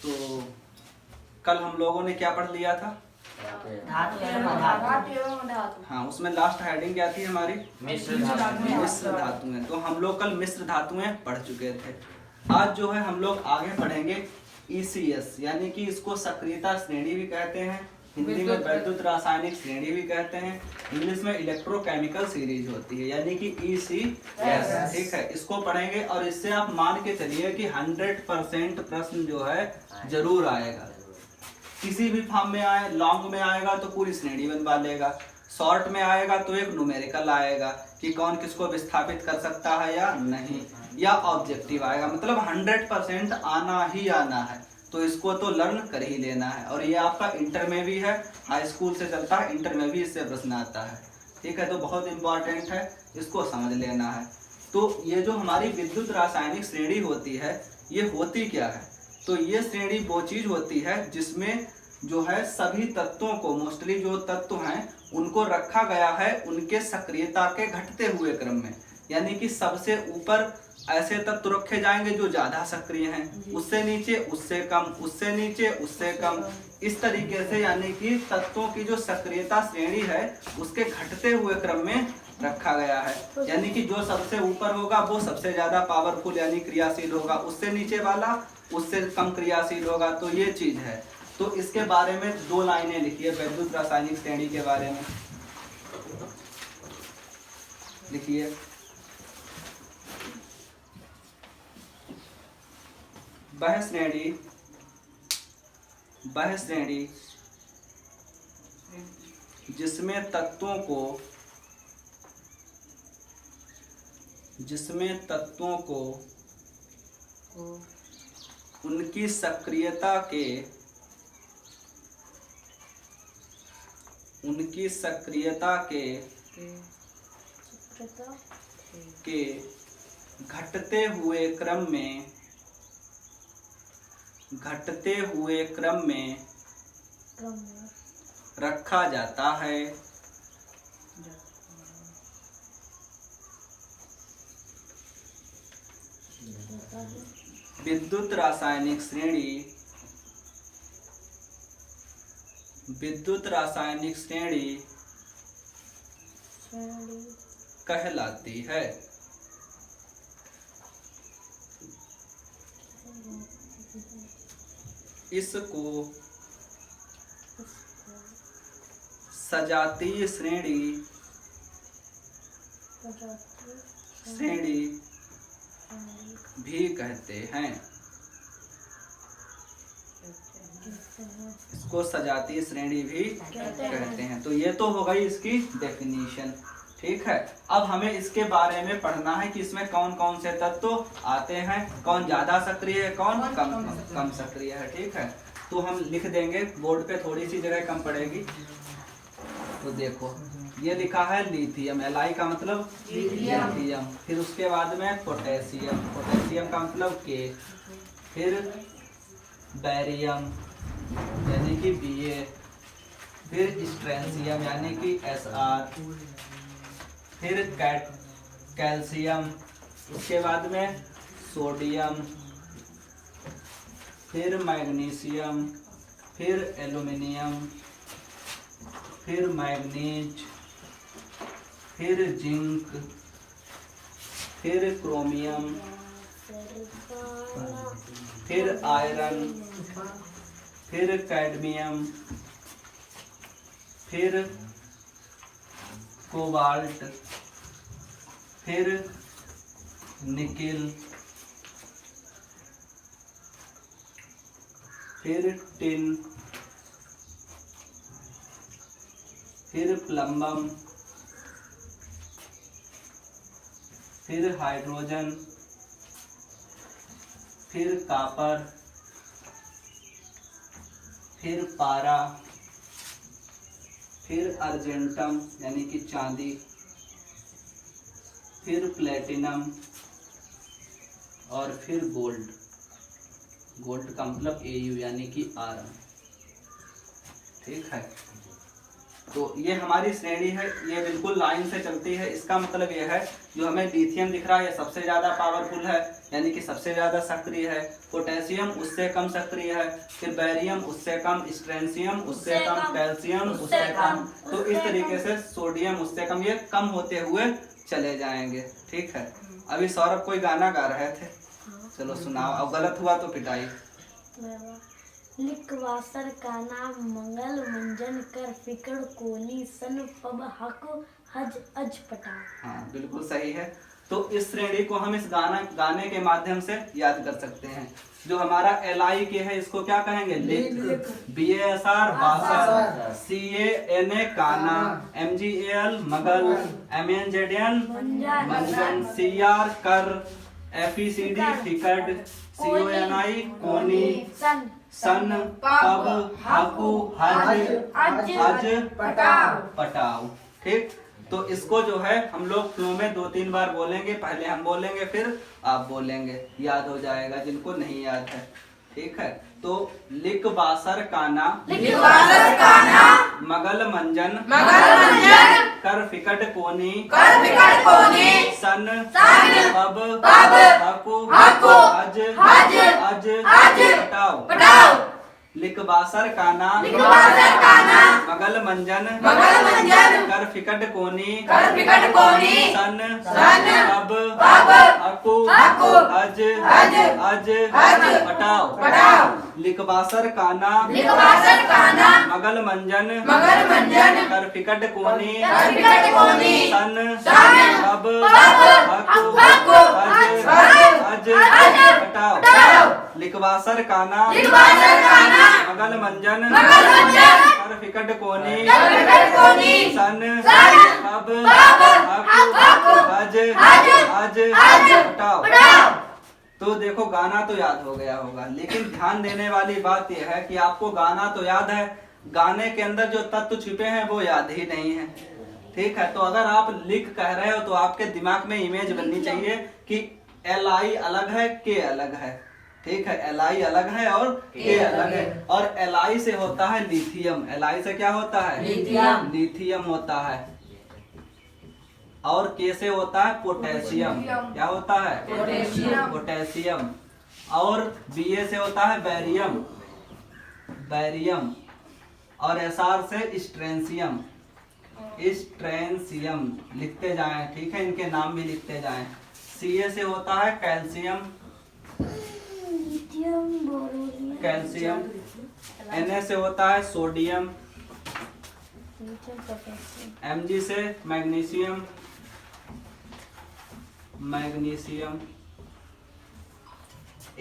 तो कल हम लोगों ने क्या पढ़ लिया था? हाँ, उसमें लास्ट हेडिंग क्या थी हमारी? मिश्र धातुएं। तो हम लोग कल मिश्र धातुएं पढ़ चुके थे। आज जो है हम लोग आगे पढ़ेंगे ECS, यानी कि इसको सक्रियता श्रेणी भी कहते हैं, हिंदी में वैद्युत रासायनिक श्रेणी भी कहते हैं, इंग्लिश में इलेक्ट्रोकेमिकल सीरीज होती है, यानी कि ECS। ठीक है, इसको पढ़ेंगे और इससे आप मान के चलिए कि 100% प्रश्न जो है जरूर आएगा। किसी भी फॉर्म में आए, लॉन्ग में आएगा तो पूरी श्रेणी बनवा लेगा, शॉर्ट में आएगा तो एक न्यूमेरिकल आएगा कि कौन किसको विस्थापित कर सकता है या नहीं, या ऑब्जेक्टिव आएगा। मतलब 100% आना ही आना है, तो इसको तो लर्न कर ही लेना है। और ये आपका इंटर में भी है, हाई स्कूल से चलता है, इंटर में भी इससे प्रश्न आता है। ठीक है, तो बहुत इंपॉर्टेंट है, इसको समझ लेना है। तो ये जो हमारी विद्युत रासायनिक श्रेणी होती है, ये होती क्या है? तो ये श्रेणी वो चीज होती है जिसमें जो है सभी तत्वों को, मोस्टली जो तत्व हैं उनको रखा गया है उनके सक्रियता के घटते हुए क्रम में। यानी कि सबसे ऊपर ऐसे तत्व रखे जाएंगे जो ज्यादा सक्रिय हैं, उससे नीचे उससे कम, उससे नीचे उससे कम, इस तरीके से। यानी कि तत्वों की जो सक्रियता श्रेणी है उसके घटते हुए क्रम में रखा गया है। यानी कि जो सबसे ऊपर होगा वो सबसे ज्यादा पावरफुल यानी क्रियाशील होगा, उससे नीचे वाला उससे कम क्रियाशील होगा। तो ये चीज है। तो इसके बारे में 2 लाइनें लिखिए वैद्युत रासायनिक श्रेणी के बारे में। लिखिए, वह श्रेणी जिसमें तत्वों को उनकी सक्रियता के घटते हुए क्रम में रखा जाता है। विद्युत रासायनिक श्रेणी कहलाती है। इसको सजातीय श्रेणी भी कहते हैं। इसको सजातीय श्रेणी भी कहते हैं। तो ये तो हो गई इसकी डेफिनेशन। ठीक है, अब हमें इसके बारे में पढ़ना है कि इसमें कौन कौन से तत्व आते हैं, कौन ज्यादा सक्रिय है, कौन कम सक्रिय है। ठीक है, तो हम लिख देंगे, बोर्ड पे थोड़ी सी जगह कम पड़ेगी। तो देखो, ये लिखा है लिथियम, Li का मतलब लिथियम, फिर उसके बाद में पोटेशियम का मतलब K, फिर बैरियम यानी कि Ba, फिर स्ट्रेंशियम यानी कि Sr, फिर कैल्शियम, उसके बाद में सोडियम, फिर मैग्नीशियम, फिर एल्युमिनियम, फिर मैग्नीज, फिर जिंक, फिर क्रोमियम, फिर आयरन, फिर कैडमियम, फिर कोबाल्ट, फिर निकिल, फिर टिन, फिर प्लम्बम, फिर हाइड्रोजन, फिर कॉपर, फिर पारा, फिर अर्जेंटम यानी कि चांदी, फिर प्लेटिनम और फिर गोल्ड। गोल्ड का मतलब Au यानी कि आयरन। ठीक है, तो ये हमारी श्रेणी है, ये बिल्कुल लाइन से चलती है। इसका मतलब ये है जो हमें लिथियम दिख रहा है ये सबसे ज़्यादा पावरफुल है, यानी कि सबसे ज़्यादा सक्रिय है। पोटेशियम उससे कम सक्रिय है, फिर बैरियम उससे कम, स्ट्रेंशियम उससे कम, कैल्शियम उससे कम। तो इस तरीके से सोडियम उससे कम, ये कम होते हुए चले जाएंगे। ठीक है। अभी सौरभ कोई गाना गा रहे थे, चलो सुनाओ। अब गलत हुआ तो पिटाई। लिखवासर का नाम मंगल मंजन कर फिकर कोनी सन पब हक हज अज पटा। हाँ बिल्कुल सही है। तो इस श्रेणी को हम इस गाने के माध्यम से याद कर सकते हैं। जो हमारा LI के है इसको क्या कहेंगे? लिख। BASR बासर, CANA काना, MGAL मगल, MNZN मंजन, CR कर, FECD फिकड़, CONI कोनी, सन पब हाकू हज अज पटाओ। ठीक। तो इसको जो है हम लोग फ्लो में 2-3 बार बोलेंगे, पहले हम बोलेंगे फिर आप बोलेंगे, याद हो जाएगा जिनको नहीं याद है। ठीक है। तो लिक बासर काना, मगल मंजन कर फिकट कोनी, सन पब हाकू अज पटाओ। लिक बासर काना, मगल मंजन कर फिकट कोनी, सन पब हाकू अज पटाओ। लिक बासर काना, मगल मंजन कर फिकट कोनी, सन पब हाकू अज पटाओ। लिकवासर काना, मगल मंजन कर फिकट कोनी, सन पब हाकू अज पटाओ। तो देखो गाना तो याद हो गया होगा, लेकिन ध्यान देने वाली बात यह है कि आपको गाना तो याद है, गाने के अंदर जो तत्व छिपे हैं वो याद ही नहीं है। ठीक है। तो अगर आप लिख कह रहे हो तो आपके दिमाग में इमेज बननी चाहिए कि LI अलग है, K अलग है। ठीक है। LI अलग है और K अलग है। और LI से होता है लिथियम, LI से क्या होता है? लिथियम होता है। और K से होता है पोटेशियम, क्या होता है? पोटेशियम। और Ba से होता है बैरियम। और SR से स्ट्रेंशियम लिखते जाएं। ठीक है। इनके नाम भी लिखते जाएं। Ca से होता है कैल्शियम, Na से होता है सोडियम, Mg से मैग्नीशियम,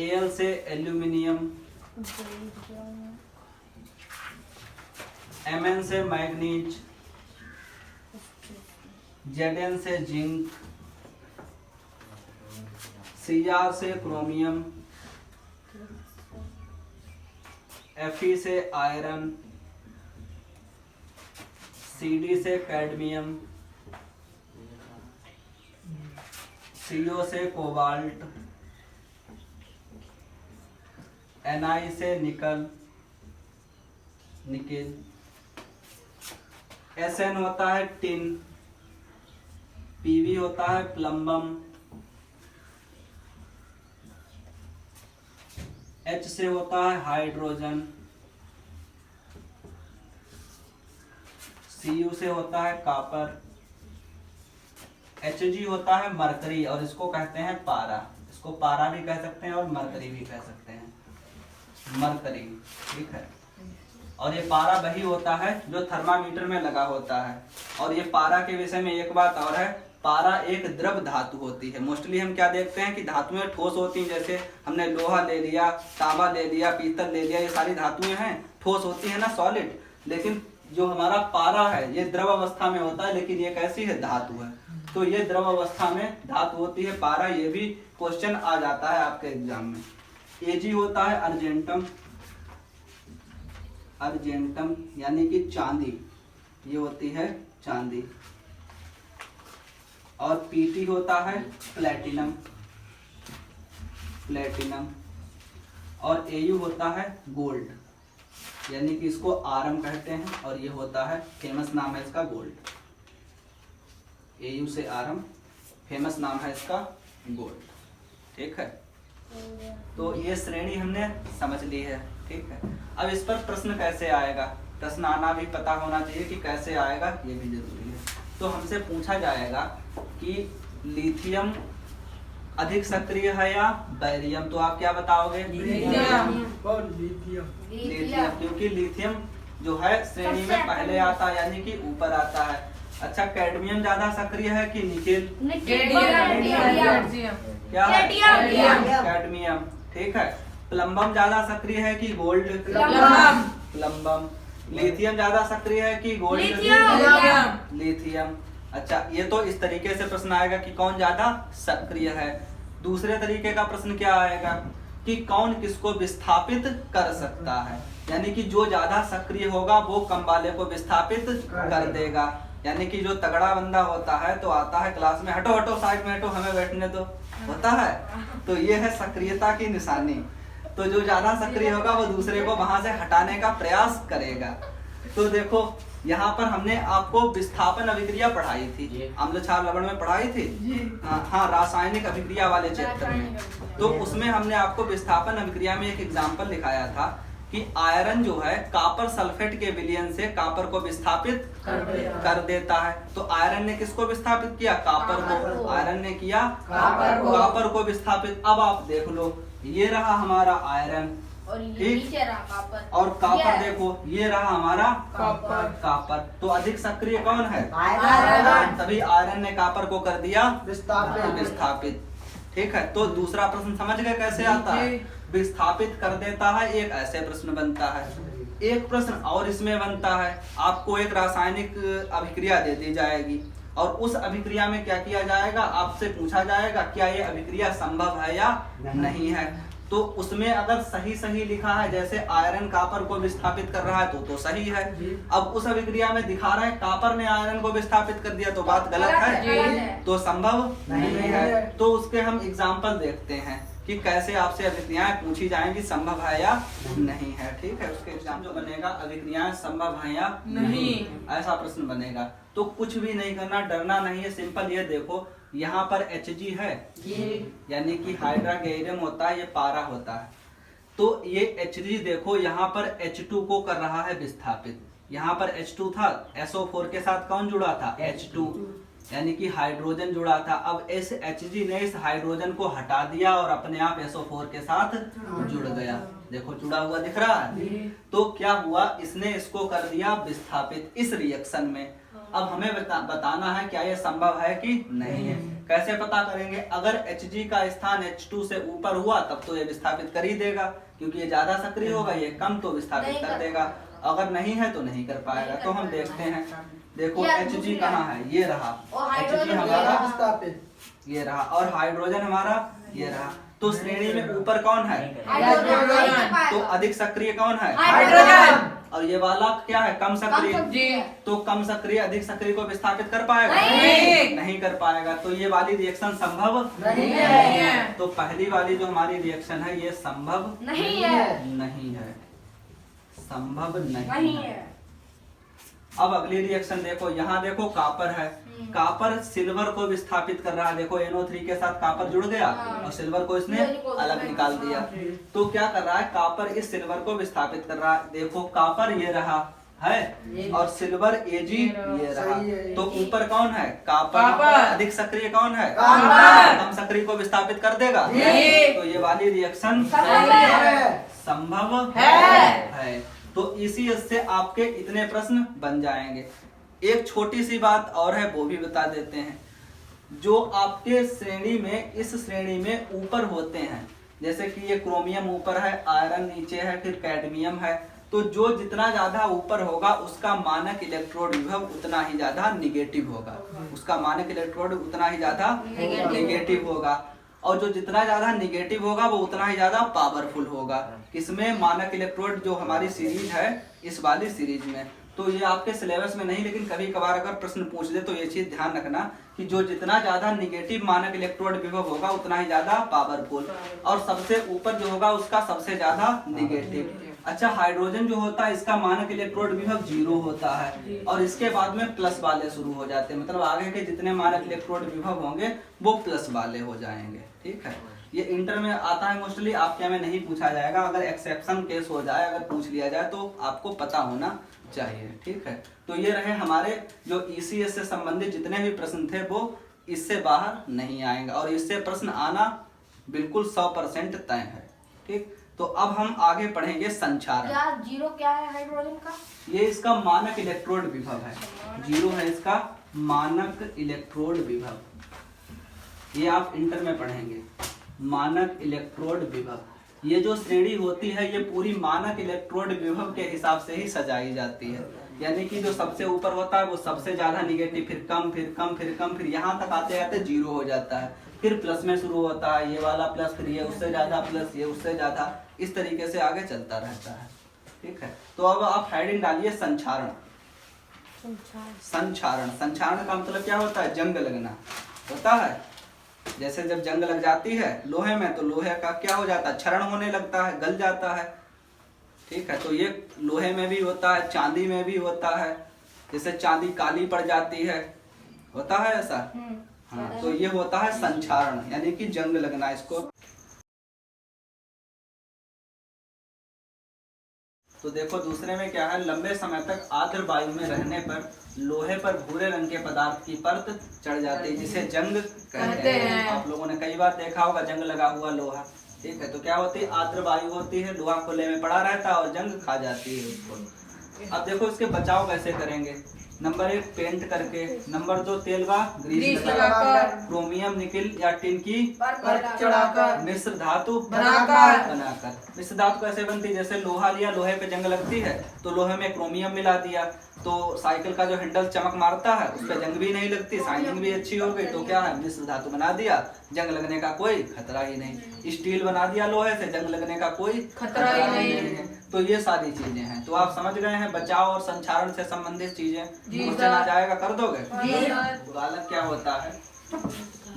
Al से एल्यूमिनियम, Mn से मैग्नीज, Zn से जिंक, Cr से क्रोमियम, Fe से आयरन, Cd से कैडमियम, Co से कोबाल्ट, Ni से निकल, Sn होता है टिन, Pb होता है प्लम्बम, H से होता है हाइड्रोजन, Cu से होता है कॉपर, Hg होता है मरकरी, और इसको कहते हैं पारा। इसको पारा भी कह सकते हैं और मरकरी भी कह सकते हैं, मरकरी। ठीक है। और ये पारा वही होता है जो थर्मामीटर में लगा होता है। और ये पारा के विषय में एक बात और है, पारा एक द्रव धातु होती है। मोस्टली हम क्या देखते हैं कि धातुएं ठोस होती हैं, जैसे हमने लोहा ले लिया, तांबा ले लिया, पीतल ले लिया, ये सारी धातुएं हैं ठोस होती है ना, सॉलिड। लेकिन जो हमारा पारा है ये द्रव अवस्था में होता है, लेकिन ये कैसी है? धातु है। तो ये द्रव अवस्था में धातु होती है पारा। ये भी क्वेश्चन आ जाता है आपके एग्जाम में। Ag होता है अर्जेंटम यानी कि चांदी, ये होती है चांदी। और Pt होता है प्लेटिनम। और Au होता है गोल्ड। यानी कि इसको आरम कहते हैं, और ये होता है फेमस नाम है इसका गोल्ड। AU से आरम, फेमस नाम है इसका गोल्ड। ठीक है, तो ये श्रेणी हमने समझ ली है। ठीक है, अब इस पर प्रश्न कैसे आएगा, प्रश्न आना भी पता होना चाहिए कि कैसे आएगा, ये भी जरूरी है। तो हमसे पूछा जाएगा कि लिथियम अधिक सक्रिय है या बैरियम, तो आप क्या बताओगे? लिथियम। लिथियम, क्योंकि लिथियम जो है श्रेणी में पहले आता है, यानी कि ऊपर आता है। अच्छा, कैडमियम ज्यादा सक्रिय है कि निकेल? क्या है? कैडमियम। ठीक है, प्लम्बम ज्यादा सक्रिय है कि गोल्ड? प्लम्बम। लिथियम ज्यादा सक्रिय है कि गोल्ड? लिथियम। अच्छा, ये तो इस तरीके से प्रश्न आएगा कि कौन ज्यादा सक्रिय है। दूसरे तरीके का प्रश्न क्या आएगा कि कौन किसको विस्थापित कर सकता है, यानी कि जो ज्यादा सक्रिय होगा वो कम वाले को विस्थापित कर देगा। यानी कि जो तगड़ा बंदा होता है तो आता है क्लास में, हटो हटो साइड में हटो, हमें बैठने दो, होता है। तो ये है सक्रियता की निशानी। तो जो ज्यादा सक्रिय होगा वो दूसरे को वहां से हटाने का प्रयास करेगा। तो देखो यहाँ पर हमने आपको विस्थापन अभिक्रिया पढ़ाई थी, अम्ल क्षार लवण में पढ़ाई थी। हाँ, रासायनिक अभिक्रिया वाले चैप्टर में। तो उसमें हमने आपको विस्थापन अभिक्रिया में एक एग्जाम्पल दिखाया था कि आयरन जो है कापर सल्फेट के विलयन से कापर को विस्थापित कर देता है। तो आयरन ने किसको विस्थापित किया? कापर को। आयरन ने किया कापर को विस्थापित। अब आप देख लो, ये रहा हमारा आयरन, ठीक, और कापर देखो ये रहा हमारा कापर। तो अधिक सक्रिय कौन है? तभी आयरन ने कापर को कर दिया विस्थापित। ठीक है, तो दूसरा प्रश्न समझ गए कैसे आता है? विस्थापित कर देता है, एक ऐसे प्रश्न बनता है। एक प्रश्न और इसमें बनता है, आपको एक रासायनिक अभिक्रिया दे दी जाएगी और उस अभिक्रिया में क्या किया जाएगा, आपसे पूछा जाएगा क्या ये अभिक्रिया संभव है या नहीं है। तो उसमें अगर सही सही लिखा है, जैसे आयरन कापर को विस्थापित कर रहा है तो सही है। अब उस अभिक्रिया में दिखा रहा है कापर ने आयरन को विस्थापित कर दिया, तो बात गलत है, तो संभव नहीं है। तो उसके हम एग्जाम्पल देखते हैं कि कैसे आपसे अभिक्रियाएं पूछी जाएंगी, संभव है या नहीं है। ठीक है, उसके एग्जाम जो बनेगा अभिक्रियाएं संभव है या नहीं, ऐसा प्रश्न बनेगा। तो कुछ भी नहीं करना, डरना नहीं है, सिंपल। ये देखो यहाँ पर Hg है, यानी कि हाइड्रोगेरियम होता है, ये पारा होता है। तो ये Hg देखो यहाँ पर H2 को कर रहा है विस्थापित। यहाँ पर H2 था, SO4 के साथ कौन जुड़ा था? H2, यानी कि हाइड्रोजन जुड़ा था। अब इस Hg ने इस हाइड्रोजन को हटा दिया और अपने आप SO4 के साथ जुड़ गया। देखो जुड़ा हुआ दिख रहा है। तो क्या हुआ, इसने इसको कर दिया विस्थापित इस रिएक्शन में। अब हमें बताना है क्या ये संभव है कि नहीं है। कैसे पता करेंगे? अगर Hg का स्थान H2 से ऊपर हुआ तब तो ये विस्थापित कर ही देगा, क्योंकि ये ज्यादा सक्रिय होगा, ये कम तो विस्थापित कर देगा। अगर नहीं है तो नहीं कर पाएगा। तो हम देखते हैं, देखो Hg कहाँ है, ये रहा Hg हमारा, ये रहा, और हाइड्रोजन हमारा ये रहा। तो श्रेणी में ऊपर कौन है? तो अधिक सक्रिय कौन है? हाइड्रोजन। और ये वाला क्या है? कम सक्रिय। तो कम सक्रिय अधिक सक्रिय को विस्थापित कर पाएगा? नहीं कर पाएगा। तो ये वाली रिएक्शन संभव नहीं है। तो पहली वाली जो हमारी रिएक्शन है ये संभव नहीं है, संभव नहीं है। अब अगली रिएक्शन देखो, यहाँ देखो कापर है, कापर सिल्वर को विस्थापित कर रहा है। देखो NO3 के साथ कापर जुड़ गया और सिल्वर को इसने अलग निकाल दिया। तो क्या कर रहा है, कापर इस सिल्वर को विस्थापित कर रहा है। देखो कापर ये रहा है और सिल्वर Ag ये रहा। तो ऊपर कौन है? कापर। अधिक सक्रिय कौन है? कम सक्रिय को विस्थापित कर देगा। तो ये वाली रिएक्शन संभव है। तो इसी से आपके इतने प्रश्न बन जाएंगे। एक छोटी सी बात और है, वो भी बता देते हैं। जो आपके श्रेणी में, इस श्रेणी में ऊपर होते हैं, जैसे कि ये क्रोमियम ऊपर है, आयरन नीचे है, फिर कैडमियम है। तो जो जितना ज्यादा ऊपर होगा उसका मानक इलेक्ट्रोड विभव उतना ही ज्यादा निगेटिव होगा, उसका मानक इलेक्ट्रोड उतना ही ज्यादा निगेटिव होगा। और जो जितना ज्यादा निगेटिव होगा वो उतना ही ज्यादा पावरफुल होगा। किसमें? मानक इलेक्ट्रोड जो हमारी सीरीज है, इस वाली सीरीज में। तो ये आपके सिलेबस में नहीं, लेकिन कभी कभार अगर प्रश्न पूछ दे तो ये चीज ध्यान रखना कि जो जितना ज्यादा निगेटिव मानक इलेक्ट्रोड विभव होगा उतना ही ज्यादा पावरफुल, और सबसे ऊपर जो होगा उसका सबसे ज्यादा निगेटिव। अच्छा, हाइड्रोजन जो होता है इसका मानक इलेक्ट्रोड विभव 0 होता है और इसके बाद में प्लस वाले शुरू हो जाते हैं, मतलब आगे के जितने मानक इलेक्ट्रोड विभव होंगे वो प्लस वाले हो जाएंगे। ठीक है, ये इंटर में आता है मोस्टली, आपके में नहीं पूछा जाएगा, अगर एक्सेप्शन केस हो जाए, अगर पूछ लिया जाए तो आपको पता होना चाहिए। ठीक है, तो ये रहे हमारे जो ईसीएस से संबंधित जितने भी प्रश्न थे वो इससे बाहर नहीं आएंगे और इससे प्रश्न आना बिल्कुल 100% तय है। ठीक, तो अब हम आगे पढ़ेंगे संचारण। क्या जीरो क्या है हाइड्रोजन का? ये इसका मानक इलेक्ट्रोड विभव है, 0 है इसका मानक इलेक्ट्रोड विभव, ये आप इंटर में पढ़ेंगे। मानक इलेक्ट्रोड विभव, ये जो श्रेणी होती है ये पूरी मानक इलेक्ट्रोड विभव के हिसाब से ही सजाई जाती है, यानी कि जो सबसे ऊपर होता है वो सबसे ज्यादा निगेटिव, फिर कम, फिर कम, फिर कम, फिर यहाँ तक आते आते 0 हो जाता है, फिर प्लस में शुरू होता है, ये वाला प्लस, फिर ये उससे ज्यादा प्लस, ये उससे ज्यादा, इस तरीके से आगे चलता रहता है। ठीक है, तो अब आप हेडिंग डालिए संचारण। संचारण, संचारण का मतलब क्या होता है? जंग लगना होता है। जैसे जब जंग लग जाती है लोहे में तो लोहे का क्या हो जाता है? क्षरण होने लगता है, गल जाता है। ठीक है, तो ये लोहे में भी होता है, चांदी में भी होता है, जैसे चांदी काली पड़ जाती है, होता है ऐसा। हाँ, तो ये होता है संचारण, यानी कि जंग लगना इसको। तो देखो दूसरे में क्या है, लंबे समय तक आर्द्र वायु में रहने पर लोहे पर भूरे रंग के पदार्थ की परत चढ़ जाती है, जिसे जंग कहते हैं। आप लोगों ने कई बार देखा होगा जंग लगा हुआ लोहा। ठीक है, तो क्या होती है? आर्द्र वायु होती है, लोहा खुले में पड़ा रहता है और जंग खा जाती है उसको। अब देखो इसके बचाव कैसे करेंगे। नंबर 1 पेंट करके, नंबर 2 तेल व ग्रीस लगाकर, क्रोमियम निकिल या टिन की चढ़ाकर, मिश्र धातु बनाकर। मिश्र धातु कैसे बनती है? जैसे लोहा लिया, लोहे पे जंग लगती है तो लोहे में क्रोमियम मिला दिया तो साइकिल का जो हैंडल चमक मारता है उस पर जंग भी नहीं लगती, शाइनिंग भी अच्छी हो गई। तो क्या है? मिश्र धातु बना दिया, जंग लगने का कोई खतरा ही नहीं। स्टील बना दिया लोहे से, जंग लगने का कोई खतरा ही नहीं है। तो ये सारी चीजें हैं, तो आप समझ गए हैं बचाव और संचारण से संबंधित चीजें। क्वेश्चन आ जाएगा, कर दोगे? गालक क्या होता है?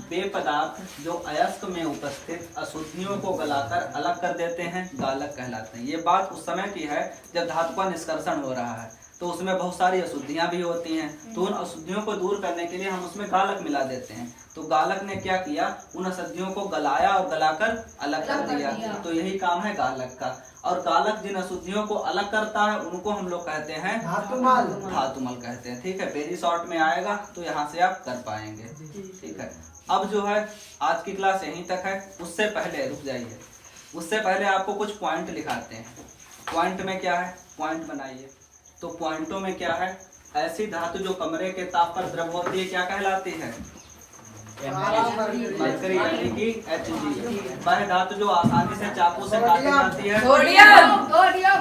वे पदार्थ जो अयस्क में उपस्थित अशुद्धियों को गलाकर अलग कर देते हैं गालक कहलाते हैं। ये बात उस समय की है जब धातु का निष्कर्षण हो रहा है तो उसमें बहुत सारी अशुद्धियां भी होती हैं, तो उन अशुद्धियों को दूर करने के लिए हम उसमें गालक मिला देते हैं। तो गालक ने क्या किया? उन अशुद्धियों को गलाया और गलाकर अलग कर दिया। तो यही काम है गालक का। और गालक जिन अशुद्धियों को अलग करता है उनको हम लोग कहते हैं धातुमल। धातुमल कहते हैं। ठीक है, वेरी शॉर्ट में आएगा तो यहाँ से आप कर पाएंगे। ठीक है, अब जो है आज की क्लास यहीं तक है। उससे पहले रुक जाइए, उससे पहले आपको कुछ पॉइंट लिखाते हैं। पॉइंट में क्या है? पॉइंट बनाइए। तो पॉइंटों में क्या है? ऐसी धातु जो कमरे के ताप पर द्रव होती है क्या कहलाती है? मरकरी, यानी कि Hg। वह धातु जो आसानी से चाकू से काटी जाती है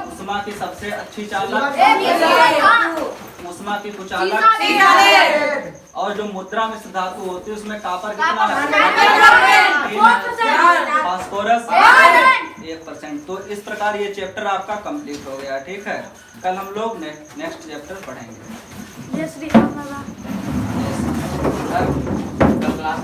उष्मा की सबसे अच्छी चालक, उष्मा की कुचालक। और जो मुद्रा मिश्र धातु होती है उसमें कापर कितना है? फास्फोरस 1%। तो इस प्रकार ये चैप्टर आपका कंप्लीट हो गया। ठीक है, कल हम लोग नेक्स्ट चैप्टर पढ़ेंगे। जय श्री राम। कल क्लास